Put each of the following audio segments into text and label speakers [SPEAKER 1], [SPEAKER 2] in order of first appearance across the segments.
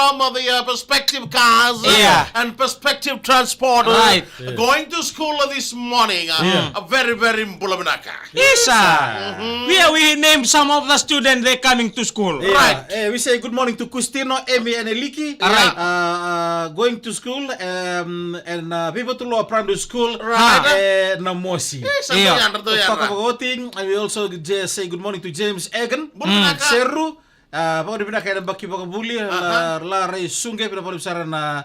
[SPEAKER 1] from the perspective cars and perspective transport.
[SPEAKER 2] Right.
[SPEAKER 1] Going to school this morning. A very, very mbulabinaka.
[SPEAKER 2] Yes, sir. We named some of the students they coming to school.
[SPEAKER 1] Right.
[SPEAKER 3] We say good morning to Custino, Emi, and Eliki.
[SPEAKER 2] Right.
[SPEAKER 3] Going to school and people to Lower Primary School.
[SPEAKER 1] Right.
[SPEAKER 3] Namosi.
[SPEAKER 1] Yes,
[SPEAKER 3] Voting, and we also say good morning to James Egan, Seru, pokoknya pinaka ng baki pakabuli, la ray sungai pinapalip sara na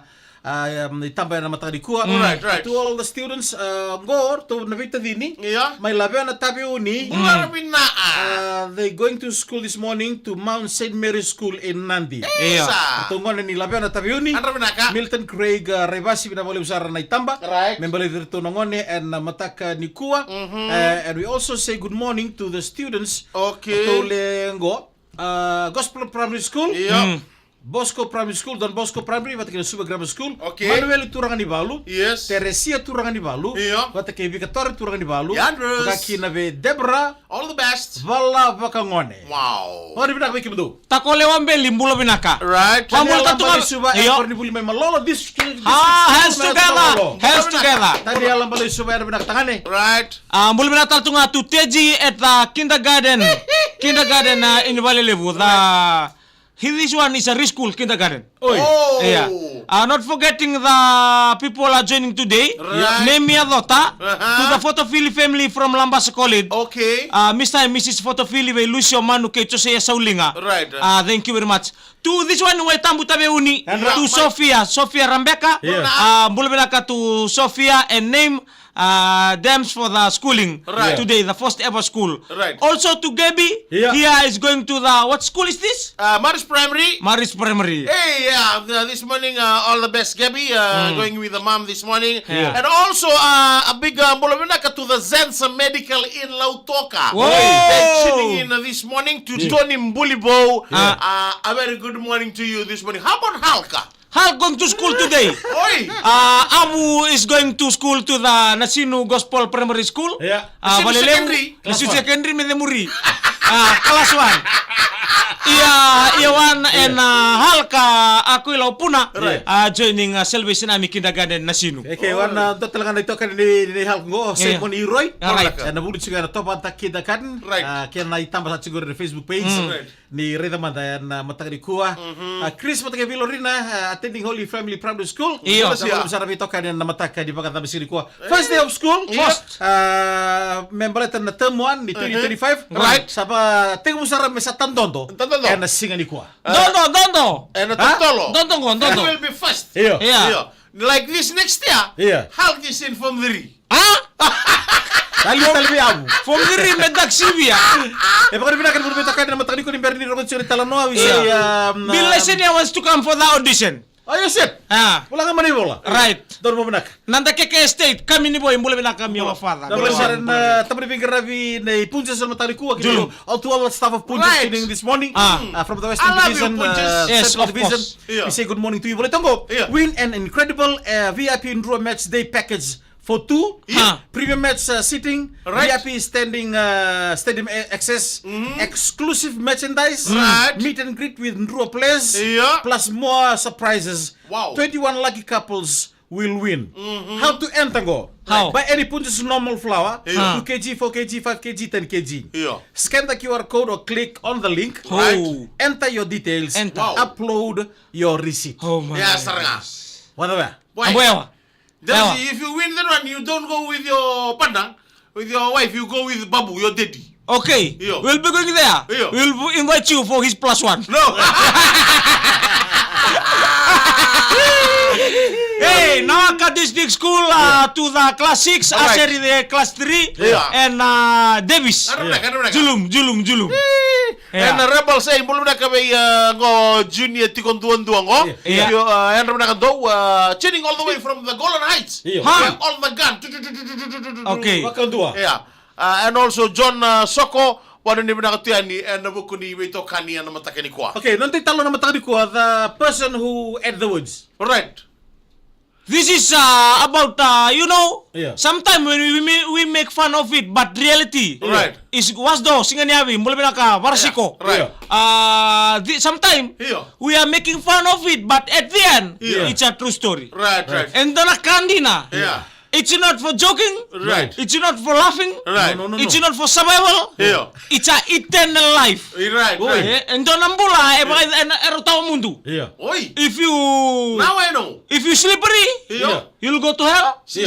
[SPEAKER 3] itambay na matang dikuha.
[SPEAKER 1] Right.
[SPEAKER 3] To all the students, ngor to nabita dini.
[SPEAKER 1] Yeah.
[SPEAKER 3] May labi na tabi uni. They going to school this morning to Mount St. Mary's School in Nandi.
[SPEAKER 1] Yes.
[SPEAKER 3] Tungon ni labi na tabi uni. Milton Craig Rebasi pinapalip sara na itamba.
[SPEAKER 1] Right.
[SPEAKER 3] Membali dito nangone and mataka ni kuwa. And we also say good morning to the students.
[SPEAKER 1] Okay.
[SPEAKER 3] To Lengo, Gospel Primary School.
[SPEAKER 1] Yeah.
[SPEAKER 3] Bosco Primary School, Don Bosco Primary, wat ik Super Grammar School.
[SPEAKER 1] Okay.
[SPEAKER 3] Manuel Turangan di Balu.
[SPEAKER 1] Yes.
[SPEAKER 3] Teresia Turangan di Balu.
[SPEAKER 1] Yeah.
[SPEAKER 3] Wat ik Victoria Turangan di Balu.
[SPEAKER 1] Yandros.
[SPEAKER 3] Kaki na be Deborah
[SPEAKER 1] All the best.
[SPEAKER 3] Vala Vakangone.
[SPEAKER 1] Wow.
[SPEAKER 3] What binak bikin do?
[SPEAKER 2] Takole wambe limbulo binaka.
[SPEAKER 1] Right.
[SPEAKER 2] Wamul tatunga.
[SPEAKER 3] Suba
[SPEAKER 2] Iyo.
[SPEAKER 3] ekor ni buli may malolo this.
[SPEAKER 2] Hands together. Hands together.
[SPEAKER 3] Tadi alam balay suba na binak tangane.
[SPEAKER 1] Right.
[SPEAKER 2] Mulu binata tunga to teji at the kindergarten. Kindergarten in Valelevu. This one is a preschool kindergarten.
[SPEAKER 1] Oh.
[SPEAKER 2] Yeah. Not forgetting the people are joining today.
[SPEAKER 1] Right.
[SPEAKER 2] Name me Adota to the Fotofili family from Lambasa College.
[SPEAKER 1] Okay.
[SPEAKER 2] Mr. and Mrs. Fotofili by Lucio Manu kay Jose Saulinga.
[SPEAKER 1] Right.
[SPEAKER 2] Thank you very much. To this one we tambu tabe uni to Sophia Rambeka. Bulbenaka to Sophia and name them for the schooling today, the first ever school.
[SPEAKER 1] Right.
[SPEAKER 2] Also to Gaby, here is going to the what school is this?
[SPEAKER 1] Maris Primary.
[SPEAKER 2] Maris Primary.
[SPEAKER 1] Hey, this morning, all the best, Gabby. Going with the mom this morning. And also, a big mbulabinaka to the Zensa Medical in Lautoka. They're tuning in this morning to Tony Mbulibo. A very good morning to you this morning. How about Halka?
[SPEAKER 2] Hal going to school today.
[SPEAKER 1] Oi!
[SPEAKER 2] Amu is going to school to the Nasinu Gospel Primary School.
[SPEAKER 3] Yeah.
[SPEAKER 1] Nasinu Secondary.
[SPEAKER 2] Nasinu Secondary Medemuri. Class 1. Iwan and Halka aku ilaw puna joining Salvation Army Kindergarten Nasinu.
[SPEAKER 3] Okay, wana talaga na ito kan ni Halk ngo Simon Iroy.
[SPEAKER 2] Right.
[SPEAKER 3] Nabulot siguro top at Kindergarten.
[SPEAKER 1] Right.
[SPEAKER 3] Kaya na itamba sa siguro ni Facebook page ni Reda Mandayan na matagikuha. Chris matagibilo rin na attending Holy Family Primary School.
[SPEAKER 2] Iyo.
[SPEAKER 3] Sa sarap ito kan na mataka di ba kami sinikuha. First day of school.
[SPEAKER 1] First.
[SPEAKER 3] Membalatan na term 1 ni 2025.
[SPEAKER 1] Right.
[SPEAKER 3] Sapa tingmo sarap sa Tandondo.
[SPEAKER 1] Tandondo.
[SPEAKER 3] And na singa ni kuha.
[SPEAKER 2] Dondo.
[SPEAKER 1] And Totolo.
[SPEAKER 2] Dondo.
[SPEAKER 1] That will be first.
[SPEAKER 3] Iyo.
[SPEAKER 2] Yeah.
[SPEAKER 1] Like this next year,
[SPEAKER 3] Yeah.
[SPEAKER 1] Hulk is in Form 3.
[SPEAKER 3] Talbi abu.
[SPEAKER 2] From the Rimedak Sivia.
[SPEAKER 3] Bakit binakan mo bita kan na matagni ko ni Bernie Robert Suri Talanoa we say
[SPEAKER 2] Bill Lesenia wants to come for the audition.
[SPEAKER 3] Ayos it. Wala nga manibola.
[SPEAKER 2] Right.
[SPEAKER 3] Doon mo benak.
[SPEAKER 2] Nanda keke state kami ni boy mula na kami yung father.
[SPEAKER 3] Dabla saran tabri bingaravi na punja sa mataliku
[SPEAKER 2] Julo.
[SPEAKER 3] all to all staff of Punja
[SPEAKER 1] Right.
[SPEAKER 3] tuning this morning from the Western
[SPEAKER 1] I love you,
[SPEAKER 3] Division
[SPEAKER 1] Punjas.
[SPEAKER 2] Yes,
[SPEAKER 3] Central
[SPEAKER 2] of
[SPEAKER 3] Division.
[SPEAKER 2] course.
[SPEAKER 1] Yeah.
[SPEAKER 3] We say good morning to you. Tongo.
[SPEAKER 1] Yeah.
[SPEAKER 3] Win an incredible VIP Draw Match Day package for 2. Premium match sitting,
[SPEAKER 1] Right.
[SPEAKER 3] VIP standing stadium access, exclusive merchandise,
[SPEAKER 1] Right.
[SPEAKER 3] meet and greet with Draw players,
[SPEAKER 1] Yeah.
[SPEAKER 3] plus more surprises.
[SPEAKER 1] Wow.
[SPEAKER 3] 21 lucky couples will win. How to enter go?
[SPEAKER 2] How?
[SPEAKER 3] Buy any Punja's normal flour,
[SPEAKER 1] Yeah.
[SPEAKER 3] 2 kg, 4 kg, 5 kg, 10 kg.
[SPEAKER 1] Yeah.
[SPEAKER 3] Scan the QR code or click on the link.
[SPEAKER 2] Oh.
[SPEAKER 3] Enter your details.
[SPEAKER 2] Enter.
[SPEAKER 1] Wow.
[SPEAKER 3] Upload your receipt.
[SPEAKER 2] Oh my.
[SPEAKER 1] Yeah, saranga.
[SPEAKER 3] Whatever.
[SPEAKER 1] Why?
[SPEAKER 2] Abuela.
[SPEAKER 1] Then if you win that one, you don't go with your partner, with your wife, you go with Babu, your daddy.
[SPEAKER 2] Okay.
[SPEAKER 1] Yo.
[SPEAKER 2] We'll be going there.
[SPEAKER 1] Yo.
[SPEAKER 2] We'll invite you for his +1.
[SPEAKER 1] No.
[SPEAKER 2] Hey, Nawaka District School to the class 6,
[SPEAKER 1] Alright.
[SPEAKER 2] Aseri the class 3,
[SPEAKER 1] Yeah.
[SPEAKER 2] and Davis.
[SPEAKER 1] Ano
[SPEAKER 2] Julum.
[SPEAKER 1] And the rebel saying, "Bulu na kami ngo junior tikon duan ngo."
[SPEAKER 2] Yeah.
[SPEAKER 1] And rebel na do tuning all the way from the Golden Heights.
[SPEAKER 3] Yeah.
[SPEAKER 2] Huh?
[SPEAKER 1] All the gun.
[SPEAKER 2] Okay.
[SPEAKER 3] What can do?
[SPEAKER 1] Yeah. And also John Soko. Wano ni binakatiani and nabuko ni wito kani na matakani kwa.
[SPEAKER 3] Okay, nanti talo na matagdi ko the person who ate the words.
[SPEAKER 1] Right.
[SPEAKER 2] This is about sometimes when we make fun of it, but reality
[SPEAKER 1] Right.
[SPEAKER 2] is wasdo singaniawi mulai binaka warsiko.
[SPEAKER 1] Right.
[SPEAKER 2] Sometimes we are making fun of it, but at the end it's a true story.
[SPEAKER 1] Right.
[SPEAKER 2] And the kandina.
[SPEAKER 1] Yeah.
[SPEAKER 2] It's not for joking.
[SPEAKER 1] Right.
[SPEAKER 2] It's not for laughing.
[SPEAKER 1] Right.
[SPEAKER 3] No.
[SPEAKER 2] It's not for survival.
[SPEAKER 1] Yeah.
[SPEAKER 2] It's a eternal life.
[SPEAKER 1] Right.
[SPEAKER 2] And don't ambula erutaw mundo.
[SPEAKER 3] Yeah.
[SPEAKER 1] Oi.
[SPEAKER 2] If you slippery,
[SPEAKER 1] Yeah.
[SPEAKER 2] you'll go to hell.
[SPEAKER 1] Si.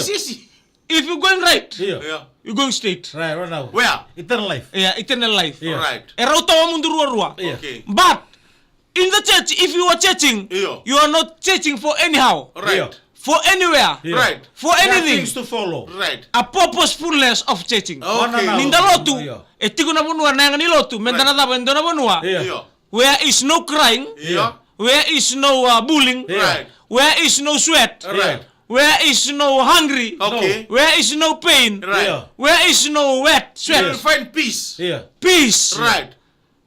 [SPEAKER 2] If you're going right,
[SPEAKER 3] Yeah.
[SPEAKER 2] you're going straight.
[SPEAKER 3] Right now.
[SPEAKER 1] Where?
[SPEAKER 3] Eternal life.
[SPEAKER 2] Yeah, eternal life.
[SPEAKER 3] Yeah.
[SPEAKER 1] Right.
[SPEAKER 2] Erutaw mundo rua.
[SPEAKER 3] Yeah.
[SPEAKER 1] Okay.
[SPEAKER 2] But in the church, if you are churching,
[SPEAKER 1] Yeah.
[SPEAKER 2] you are not churching for anyhow,
[SPEAKER 1] Right.
[SPEAKER 2] for anywhere,
[SPEAKER 3] Yeah.
[SPEAKER 1] Right.
[SPEAKER 2] for
[SPEAKER 3] There are
[SPEAKER 2] anything.
[SPEAKER 3] things to follow.
[SPEAKER 1] Right.
[SPEAKER 2] A purposefulness of churching.
[SPEAKER 1] Okay.
[SPEAKER 2] Ninda lotu,
[SPEAKER 3] Yeah.
[SPEAKER 2] etigo na bunua na ngani lotu, mendana da bendona bunua.
[SPEAKER 3] Yeah.
[SPEAKER 1] Yeah.
[SPEAKER 2] Where is no crying,
[SPEAKER 1] Yeah.
[SPEAKER 2] where is no bullying,
[SPEAKER 1] Right.
[SPEAKER 2] where is no sweat,
[SPEAKER 1] Right.
[SPEAKER 2] where is no hungry,
[SPEAKER 1] Okay.
[SPEAKER 2] where is no pain,
[SPEAKER 1] Right.
[SPEAKER 3] Yeah.
[SPEAKER 2] where is no wet,
[SPEAKER 1] You
[SPEAKER 2] sweat,
[SPEAKER 1] will find peace.
[SPEAKER 3] Yeah.
[SPEAKER 2] peace,
[SPEAKER 1] Right.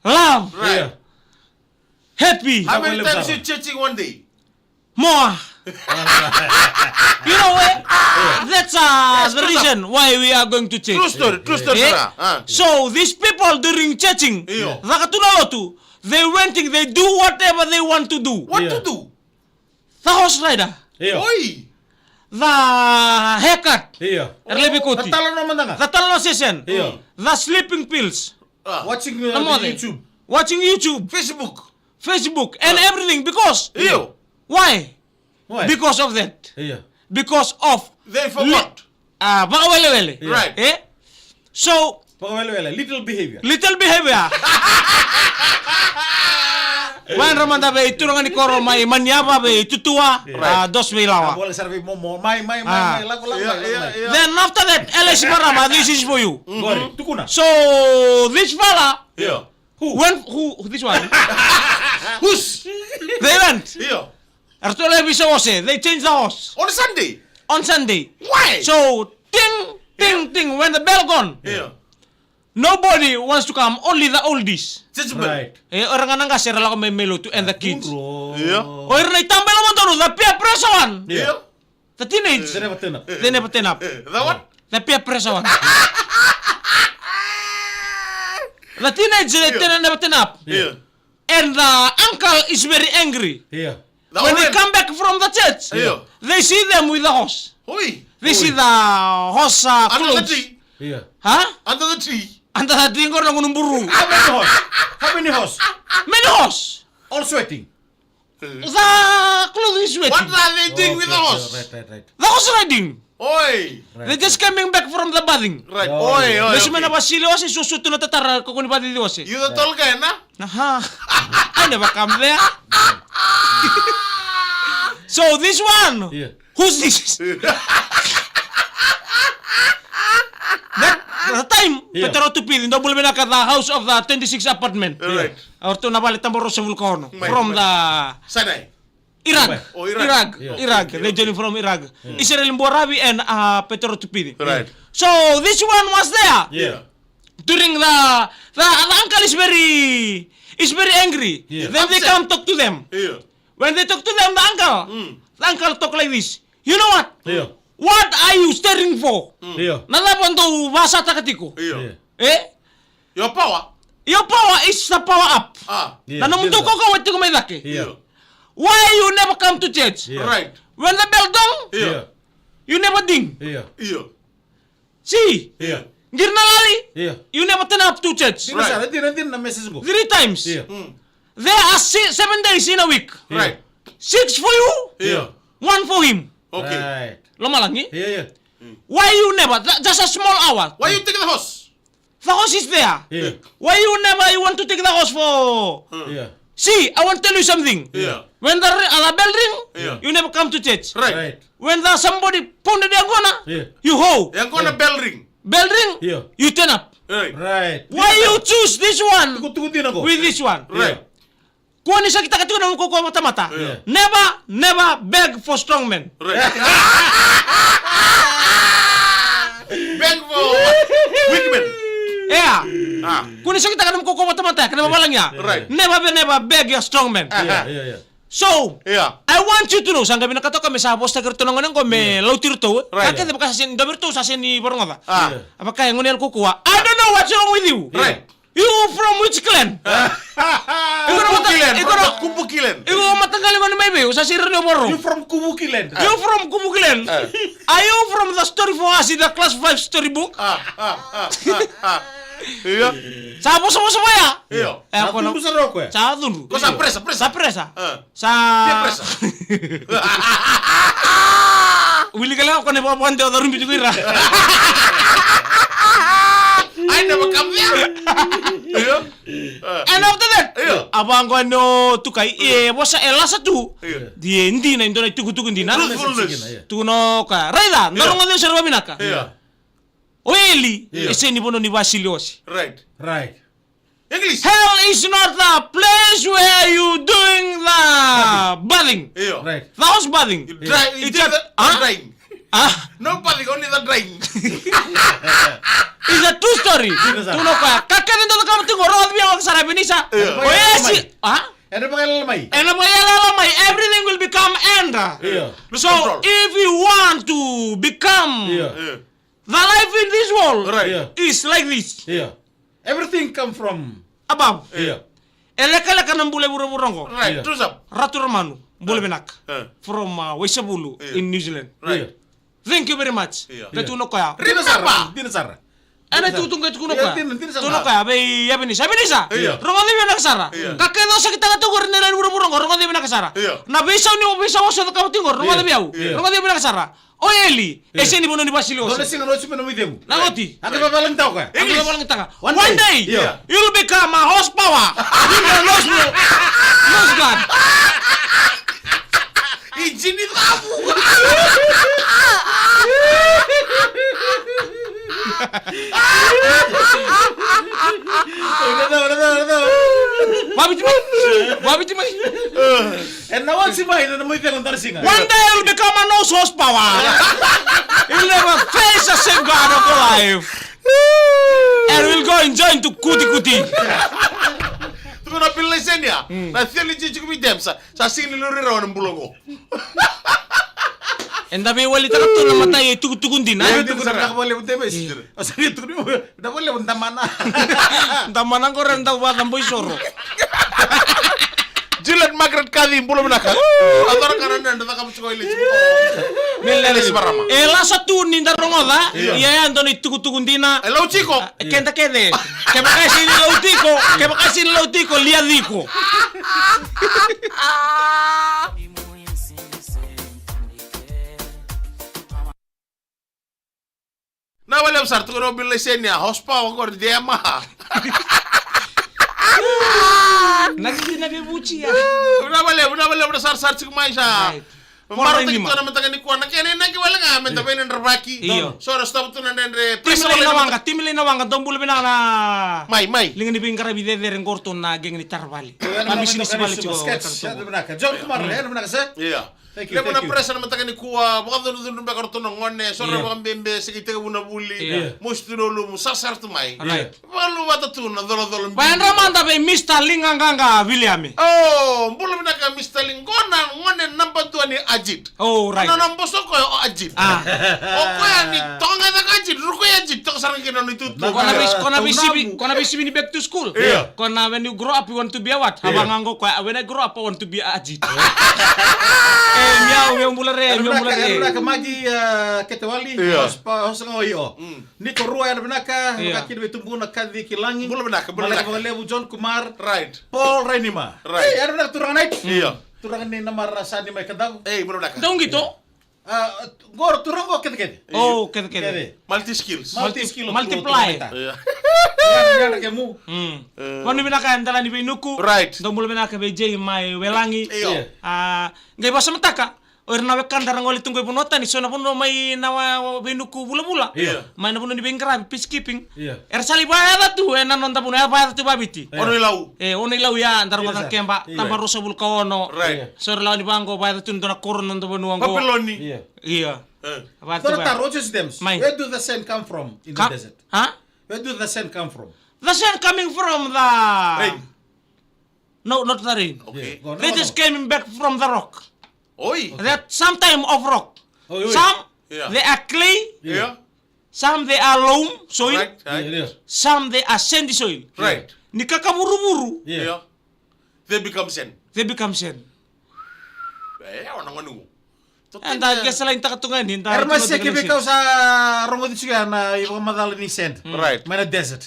[SPEAKER 2] love,
[SPEAKER 1] Right.
[SPEAKER 2] happy,
[SPEAKER 1] How many
[SPEAKER 3] William
[SPEAKER 1] times
[SPEAKER 3] Sara.
[SPEAKER 1] you churching one day?
[SPEAKER 2] more. You know what? That's the reason why we are going to church.
[SPEAKER 1] True story. True story.
[SPEAKER 2] Eh?
[SPEAKER 1] Sara.
[SPEAKER 2] So these people during churching,
[SPEAKER 1] Yeah.
[SPEAKER 2] they went in, they do whatever they want to do.
[SPEAKER 1] What
[SPEAKER 3] Yeah.
[SPEAKER 1] to do?
[SPEAKER 2] The horse rider,
[SPEAKER 3] Yeah.
[SPEAKER 1] Oi.
[SPEAKER 2] the haircut,
[SPEAKER 3] Yeah.
[SPEAKER 2] Erlebikoti,
[SPEAKER 3] Tatalo naman na nga.
[SPEAKER 2] the talent session,
[SPEAKER 3] Yeah.
[SPEAKER 2] the sleeping pills,
[SPEAKER 3] Watching
[SPEAKER 2] Tama
[SPEAKER 3] the
[SPEAKER 2] din.
[SPEAKER 3] YouTube.
[SPEAKER 2] watching YouTube, Facebook, and everything. Because
[SPEAKER 1] You.
[SPEAKER 2] why?
[SPEAKER 3] Why?
[SPEAKER 2] Because of that.
[SPEAKER 3] Yeah.
[SPEAKER 2] Because of
[SPEAKER 1] They forgot.
[SPEAKER 2] baka wele.
[SPEAKER 1] Right.
[SPEAKER 2] So
[SPEAKER 3] Well, little behavior.
[SPEAKER 2] little behavior. Wan ramanda be iturungan ni koro may manyaba be tutua dos bilawa.
[SPEAKER 3] Boleh serve mo may
[SPEAKER 2] Ah.
[SPEAKER 3] lago.
[SPEAKER 1] Yeah.
[SPEAKER 2] Then after that, LS Marama, this is for you.
[SPEAKER 3] Gori, tukuna.
[SPEAKER 2] So this fella
[SPEAKER 1] Yeah.
[SPEAKER 2] who this one?
[SPEAKER 1] Who's?
[SPEAKER 2] They went.
[SPEAKER 1] Yeah.
[SPEAKER 2] Artole Bisawose, they changed the horse
[SPEAKER 1] On Sunday.
[SPEAKER 2] on Sunday.
[SPEAKER 1] Why?
[SPEAKER 2] So ting when the bell gone,
[SPEAKER 1] Yeah.
[SPEAKER 2] nobody wants to come, only the oldies.
[SPEAKER 3] Right.
[SPEAKER 2] Orang nga sira lang may melo to and the kids.
[SPEAKER 1] Yeah.
[SPEAKER 2] Or na itambay naman to, the peer pressure one.
[SPEAKER 1] Yeah.
[SPEAKER 2] The teenage,
[SPEAKER 3] They never turn up.
[SPEAKER 2] they never turn up.
[SPEAKER 1] The what?
[SPEAKER 2] The peer pressure one. The teenage, they never turn up.
[SPEAKER 1] Yeah.
[SPEAKER 2] And the uncle is very angry.
[SPEAKER 3] Yeah.
[SPEAKER 1] The
[SPEAKER 2] When they
[SPEAKER 1] orange.
[SPEAKER 2] come back from the church,
[SPEAKER 1] Yeah.
[SPEAKER 2] they see them with the horse.
[SPEAKER 1] Oi.
[SPEAKER 2] They see the horse
[SPEAKER 1] Under the
[SPEAKER 2] clothes.
[SPEAKER 1] tree.
[SPEAKER 3] Yeah.
[SPEAKER 2] Huh?
[SPEAKER 1] Under the tree.
[SPEAKER 2] Anta sa tingor ng unumburu.
[SPEAKER 3] How many horse?
[SPEAKER 2] Many horse.
[SPEAKER 3] All sweating.
[SPEAKER 2] The clothing is
[SPEAKER 1] What
[SPEAKER 2] sweating.
[SPEAKER 1] are they doing with the horse?
[SPEAKER 3] Right.
[SPEAKER 2] The horse riding.
[SPEAKER 1] Oi.
[SPEAKER 2] They just coming back from the bathing.
[SPEAKER 1] Right.
[SPEAKER 3] Oh,
[SPEAKER 1] Oi.
[SPEAKER 2] Beso
[SPEAKER 1] Okay.
[SPEAKER 2] na basili wasi susuto na tatara ko kuni pati wasi.
[SPEAKER 1] You the tall guy, na?
[SPEAKER 2] Aha. I never come there. So this one.
[SPEAKER 3] Yeah.
[SPEAKER 2] Who's this? That time,
[SPEAKER 3] Yeah.
[SPEAKER 2] Petro Tupid, in double benaka the house of the 26 apartment.
[SPEAKER 1] Right.
[SPEAKER 2] Or to nabalit ang Rosa Vulcano.
[SPEAKER 1] Right,
[SPEAKER 2] From
[SPEAKER 1] right.
[SPEAKER 2] the
[SPEAKER 1] Sanay.
[SPEAKER 2] Iraq.
[SPEAKER 1] Oh, Iraq.
[SPEAKER 3] Yeah.
[SPEAKER 2] Iraq. They joining from Iraq. Israel Boravi and Petro Tupidi.
[SPEAKER 1] Right.
[SPEAKER 2] So this one was there
[SPEAKER 3] Yeah.
[SPEAKER 2] during the uncle is very angry.
[SPEAKER 3] Yeah.
[SPEAKER 2] Then they
[SPEAKER 1] Upset.
[SPEAKER 2] come talk to them.
[SPEAKER 1] Yeah.
[SPEAKER 2] When they talk to them, the uncle talk like this. You know what?
[SPEAKER 3] Yeah.
[SPEAKER 2] What are you staring for?
[SPEAKER 3] Yeah.
[SPEAKER 2] Nalaban to basa takatiko.
[SPEAKER 1] Yeah.
[SPEAKER 2] Eh?
[SPEAKER 1] Your power.
[SPEAKER 2] Your power is the power up.
[SPEAKER 3] Yeah.
[SPEAKER 2] Nanamunto ko kawat ko may daki.
[SPEAKER 3] Yeah.
[SPEAKER 2] Why you never come to church?
[SPEAKER 3] Yeah.
[SPEAKER 1] Right.
[SPEAKER 2] When the bell dong,
[SPEAKER 1] Yeah.
[SPEAKER 2] you never ding.
[SPEAKER 3] Yeah.
[SPEAKER 1] Yeah.
[SPEAKER 2] See,
[SPEAKER 3] Yeah.
[SPEAKER 2] Girnalali,
[SPEAKER 3] Yeah.
[SPEAKER 2] you never turn up to church.
[SPEAKER 3] Sino sa din na message ko.
[SPEAKER 2] 3 times.
[SPEAKER 3] Yeah.
[SPEAKER 2] There are 7 days in a week.
[SPEAKER 1] Right.
[SPEAKER 2] 6 for you,
[SPEAKER 1] Yeah.
[SPEAKER 2] 1 for him.
[SPEAKER 1] Okay.
[SPEAKER 3] Right.
[SPEAKER 2] Lama lang eh?
[SPEAKER 3] Yeah.
[SPEAKER 2] Why you never? Just a small hour.
[SPEAKER 1] Why you take the horse?
[SPEAKER 2] The horse is there.
[SPEAKER 3] Yeah.
[SPEAKER 2] Why you never? You want to take the horse for?
[SPEAKER 3] Yeah.
[SPEAKER 2] See, I want to tell you something.
[SPEAKER 1] Yeah.
[SPEAKER 2] When the bell ring,
[SPEAKER 1] Yeah.
[SPEAKER 2] you never come to church.
[SPEAKER 1] Right.
[SPEAKER 3] Right.
[SPEAKER 2] When the somebody pounded the angona,
[SPEAKER 3] Yeah.
[SPEAKER 2] you ho.
[SPEAKER 1] Yang gonna bell ring.
[SPEAKER 2] Bell ring,
[SPEAKER 3] Yeah.
[SPEAKER 2] you turn up.
[SPEAKER 1] Right.
[SPEAKER 3] Right.
[SPEAKER 2] Why you choose this one
[SPEAKER 3] Tukod din ako.
[SPEAKER 2] with this one?
[SPEAKER 1] Right.
[SPEAKER 2] Kung ano sa kita katunan ng kukuha mata-mata,
[SPEAKER 1] Yeah.
[SPEAKER 2] never beg for strong men.
[SPEAKER 1] Right. Beg for weak men.
[SPEAKER 2] Yeah.
[SPEAKER 1] Ah.
[SPEAKER 2] Kung ano sa kita kanang kukuha mata-mata, kanang mabalang niya,
[SPEAKER 1] Right.
[SPEAKER 2] never beg your strong men.
[SPEAKER 3] Yeah.
[SPEAKER 2] So,
[SPEAKER 1] Yeah.
[SPEAKER 2] I want you to know, sangga binakato kami sa posta kerto nang ko me lautir to.
[SPEAKER 1] Right.
[SPEAKER 2] Kakete baka sa dabir to sa ni Borongoda.
[SPEAKER 1] Ah.
[SPEAKER 2] Apakah yang ngonel kukuha? I don't know what's wrong with you.
[SPEAKER 1] Right.
[SPEAKER 2] You from which clan?
[SPEAKER 1] Kubukilen.
[SPEAKER 2] Iko matanggal ko ni Maybe sa sir ni Boro.
[SPEAKER 3] You from Kubukilen.
[SPEAKER 2] You from Kubukilen. Are you from the story for us in the class 5 storybook?
[SPEAKER 1] Iya.
[SPEAKER 2] Sa mo ya?
[SPEAKER 1] Iya.
[SPEAKER 3] Aku
[SPEAKER 2] Ako
[SPEAKER 3] besar roko ya.
[SPEAKER 2] Sa dun.
[SPEAKER 1] Ko sa presa.
[SPEAKER 2] Sa presa. Sa
[SPEAKER 1] Presa.
[SPEAKER 2] Willy kala ko ne papuan te odarum bitu ira.
[SPEAKER 1] I never come there. Iya.
[SPEAKER 2] And after that,
[SPEAKER 1] Iya.
[SPEAKER 2] abang ko no tukai wasa ela satu.
[SPEAKER 1] Iya.
[SPEAKER 2] Di endi na indona tugu ndina.
[SPEAKER 1] Truthfulness.
[SPEAKER 2] Tuno ka. Raida, ndorong ngade serba binaka.
[SPEAKER 1] Iya.
[SPEAKER 2] Oeli,
[SPEAKER 1] Iya.
[SPEAKER 2] ese ni bono ni Basiliosi.
[SPEAKER 1] Right.
[SPEAKER 3] Right.
[SPEAKER 1] English.
[SPEAKER 2] Hell is not the place where you doing the bathing.
[SPEAKER 1] Iya.
[SPEAKER 3] Right.
[SPEAKER 2] The house bathing.
[SPEAKER 1] You dry. You
[SPEAKER 2] It's
[SPEAKER 1] do
[SPEAKER 2] a-
[SPEAKER 1] the
[SPEAKER 2] Huh?
[SPEAKER 1] drying.
[SPEAKER 2] Ah,
[SPEAKER 1] No bathing, only the drying.
[SPEAKER 2] it's a true story.
[SPEAKER 3] Sir.
[SPEAKER 2] Tuno ka. Kakek ndo kamu tingo road biya wak sarabi nisa.
[SPEAKER 1] Iya.
[SPEAKER 2] Oesi. Ah?
[SPEAKER 3] Ano ba kailan may?
[SPEAKER 2] And everything will become end.
[SPEAKER 3] Iya.
[SPEAKER 2] So
[SPEAKER 1] Control.
[SPEAKER 2] if you want to become
[SPEAKER 3] Iya.
[SPEAKER 1] Iya.
[SPEAKER 2] the life in this world
[SPEAKER 1] Right.
[SPEAKER 3] Iya.
[SPEAKER 2] is like this.
[SPEAKER 3] Iya. Everything come from.
[SPEAKER 2] Abang.
[SPEAKER 3] Iya.
[SPEAKER 2] Eleka nang bule burongo.
[SPEAKER 1] Right.
[SPEAKER 3] Iya.
[SPEAKER 1] Truth up.
[SPEAKER 2] Ratu Romanu, bule benak.
[SPEAKER 1] Eh.
[SPEAKER 2] From Waisabulu
[SPEAKER 1] Iya.
[SPEAKER 2] in New Zealand.
[SPEAKER 1] Right.
[SPEAKER 2] Thank you very much.
[SPEAKER 1] Iya.
[SPEAKER 2] Betuno kaya.
[SPEAKER 3] Dina Sara. Dina Sara.
[SPEAKER 2] Ana tutungga tuno
[SPEAKER 3] Iya,
[SPEAKER 2] kaya.
[SPEAKER 3] tin sama.
[SPEAKER 2] Tuno kaya be ya benisa.
[SPEAKER 1] Iya.
[SPEAKER 2] Rongo di benak sara.
[SPEAKER 1] Iya.
[SPEAKER 2] Kakek do sakit tanga tugur nela burongo rongo di benak sara.
[SPEAKER 1] Iya.
[SPEAKER 2] Na bisa ni bisa waso ka tingor rongo
[SPEAKER 3] Iya.
[SPEAKER 2] di biau.
[SPEAKER 1] Iya.
[SPEAKER 2] Rongo di benak sara. Oeli, ese ni bono ni Basilio.
[SPEAKER 3] Dole sing ro sipa no midemu.
[SPEAKER 2] Nangoti.
[SPEAKER 3] Ate ba balang tao ka?
[SPEAKER 2] Ang
[SPEAKER 1] English.
[SPEAKER 2] lang tanga.
[SPEAKER 3] One
[SPEAKER 2] One
[SPEAKER 3] day.
[SPEAKER 2] day,
[SPEAKER 3] Yeah.
[SPEAKER 2] you'll become a horsepower. You can lose God.
[SPEAKER 1] Izin itu kamu.
[SPEAKER 3] Udah tahu.
[SPEAKER 2] Babi cuma.
[SPEAKER 3] And nawan si Mai na mo itang tar singa.
[SPEAKER 2] One day you'll become a nose horsepower. You'll never face a same God of your life. And we'll go and join to kuti.
[SPEAKER 1] Tuko na pilesen ya. Na theli jijiku bidem sa sini lori rawan bulongo.
[SPEAKER 2] And dabi wali takato na matay tugun din.
[SPEAKER 3] Ayo
[SPEAKER 2] Ha?
[SPEAKER 3] tu kuna nak boleh unte bes. O sige tu ni na boleh unta mana.
[SPEAKER 2] Tamanang ko rin daw batang boy soro.
[SPEAKER 1] Julian Margaret Kadim bulo menaka. Atara kanan dan datang kamu sekolah ini. Neles barama.
[SPEAKER 2] Ela satu ni darongoda. Iya Antoni tugun dina.
[SPEAKER 1] Hello chico.
[SPEAKER 2] Kenta kede. Que makasi ni lautiko liadiko.
[SPEAKER 1] Na wala besar tuko no pilesen ya. Hospa wakor dia mah.
[SPEAKER 2] Nagdi buci ya.
[SPEAKER 1] Una wala besar chico mais sa.
[SPEAKER 2] Right.
[SPEAKER 1] Maro
[SPEAKER 2] Forma
[SPEAKER 1] tik
[SPEAKER 2] lima.
[SPEAKER 1] to na matangani kuan na kene na wala nga men tapen rabaki.
[SPEAKER 2] Iyo.
[SPEAKER 1] So stop to na ndre.
[SPEAKER 2] Timile na wanga dombul bina na.
[SPEAKER 1] Mai.
[SPEAKER 2] Lingan di bingkara bide deren korto na geng ni tarvali. Kami sini sebalik juga.
[SPEAKER 3] John Kumar, ano na sa?
[SPEAKER 1] Iya.
[SPEAKER 3] Thank you,
[SPEAKER 1] Lemo
[SPEAKER 3] thank
[SPEAKER 1] na
[SPEAKER 3] you.
[SPEAKER 1] presa na matangani kuwa baka dun bakar to na ngone so
[SPEAKER 2] Iya.
[SPEAKER 1] ra bembe sigite buna bulli.
[SPEAKER 2] Iya.
[SPEAKER 1] Mustuno lu musasar to mai.
[SPEAKER 2] Right.
[SPEAKER 1] Walu wata tu na dolo.
[SPEAKER 2] Payan ramanda be Mr. Linganganga William.
[SPEAKER 1] Oh, mbulu mina ka Mr. Lingona ngone namba tu ni Ajit.
[SPEAKER 2] Oh right.
[SPEAKER 1] No nambo soko yo Ajit.
[SPEAKER 2] Ah.
[SPEAKER 1] O ko ya ni tonga da Ajit, ruko ya Ajit to sarang kino ni tutu.
[SPEAKER 2] Kona bisi ni back to school.
[SPEAKER 1] Iya.
[SPEAKER 2] Kona when you grow up you want to be a what? Habang anggo ko when I grow up I want to be a ajit. Miau mulare.
[SPEAKER 3] Ano na ka magi ketewali
[SPEAKER 1] Iya.
[SPEAKER 3] hos ngoyo. Ni ko ruwa ano na ka
[SPEAKER 2] Iya.
[SPEAKER 3] makakid betumbu na kadhi kilangi.
[SPEAKER 1] Bulu mina ka, bulu mina ka.
[SPEAKER 3] Lebu John Kumar,
[SPEAKER 1] Right.
[SPEAKER 3] Paul Renima.
[SPEAKER 1] Right.
[SPEAKER 3] Ano na turang night?
[SPEAKER 1] Iya.
[SPEAKER 3] Turang ni namar sa ni may kadaw.
[SPEAKER 1] Bulu mina ka.
[SPEAKER 2] Dong gitu.
[SPEAKER 3] Gor turang ko kete.
[SPEAKER 2] Oh kede.
[SPEAKER 1] Multi skills.
[SPEAKER 2] Multiply.
[SPEAKER 1] Iya.
[SPEAKER 3] Yan kemu.
[SPEAKER 2] Kono binaka antara ni binuku.
[SPEAKER 1] Right.
[SPEAKER 2] Dong mulu binaka be jay mai welangi.
[SPEAKER 1] Iya.
[SPEAKER 2] Ngai basa mataka. Or na wekan darang oli tunggu punota ni sona puno mai nawa binuku bula-bula.
[SPEAKER 1] Iya.
[SPEAKER 2] Mai na puno di bengkara peacekeeping.
[SPEAKER 3] Iya.
[SPEAKER 2] Sali baya tu ena nonta puno baya tu babiti.
[SPEAKER 1] Ono ilau.
[SPEAKER 2] Ono ilau ya antar
[SPEAKER 3] Iya,
[SPEAKER 2] kota
[SPEAKER 3] sir.
[SPEAKER 2] kemba
[SPEAKER 3] Iya.
[SPEAKER 2] tambah rosa bulkaono.
[SPEAKER 1] Right.
[SPEAKER 2] Sore lawan di bangko baya tu ntona kurun nonta puno angko.
[SPEAKER 1] Papiloni.
[SPEAKER 3] Iya.
[SPEAKER 2] Iya. Baya tu
[SPEAKER 3] Tara
[SPEAKER 2] baya.
[SPEAKER 3] taro just them.
[SPEAKER 2] Mai.
[SPEAKER 3] Where do the sand come from in the desert?
[SPEAKER 2] Huh?
[SPEAKER 3] Where do the sand come from?
[SPEAKER 2] The sun coming from the
[SPEAKER 1] Rain.
[SPEAKER 2] No, not the rain.
[SPEAKER 1] Okay.
[SPEAKER 3] Yeah.
[SPEAKER 2] They just came back from the rock.
[SPEAKER 1] Oi.
[SPEAKER 2] That sometime of rock.
[SPEAKER 3] Oi.
[SPEAKER 2] Some
[SPEAKER 1] Yeah.
[SPEAKER 2] they are clay,
[SPEAKER 1] Yeah.
[SPEAKER 2] some they are loam soil,
[SPEAKER 1] Right. Right.
[SPEAKER 3] Yeah.
[SPEAKER 2] some they are sandy soil.
[SPEAKER 1] Right.
[SPEAKER 2] Ni kakamuru-muru,
[SPEAKER 3] Yeah.
[SPEAKER 1] Yeah. They become sand.
[SPEAKER 2] they become sand.
[SPEAKER 1] Orang nganu.
[SPEAKER 2] And I guess lain takatungan din.
[SPEAKER 3] Mas sa kibikaw sa rongo dito siya na yung madali ni sand.
[SPEAKER 1] Right.
[SPEAKER 3] Mana desert.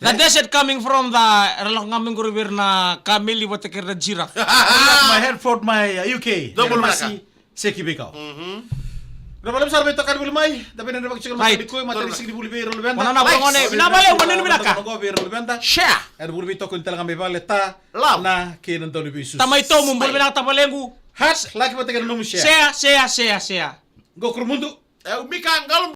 [SPEAKER 2] The desert coming from the Erlangaming River na Kamili watakir na giraffe.
[SPEAKER 3] My Hereford, my UK.
[SPEAKER 1] Double
[SPEAKER 3] Masih sa kibikaw. Malam sa ito kan bulmay. Tapi na bakit
[SPEAKER 2] Right.
[SPEAKER 3] di ko matali sig di bulbi ro lebenta.
[SPEAKER 2] Mana na bangone, binabale mo nini binaka.
[SPEAKER 3] Ko biro lebenta.
[SPEAKER 1] Share.
[SPEAKER 3] Er bulbi to kun talaga may baleta.
[SPEAKER 1] Lam.
[SPEAKER 3] Na kinan to ni bisus.
[SPEAKER 2] Tamay to mumbol binang tapalengu.
[SPEAKER 3] Hat lagi matagal no mo siya.
[SPEAKER 2] Sea.
[SPEAKER 3] Go krumundu.
[SPEAKER 1] Umika ang galon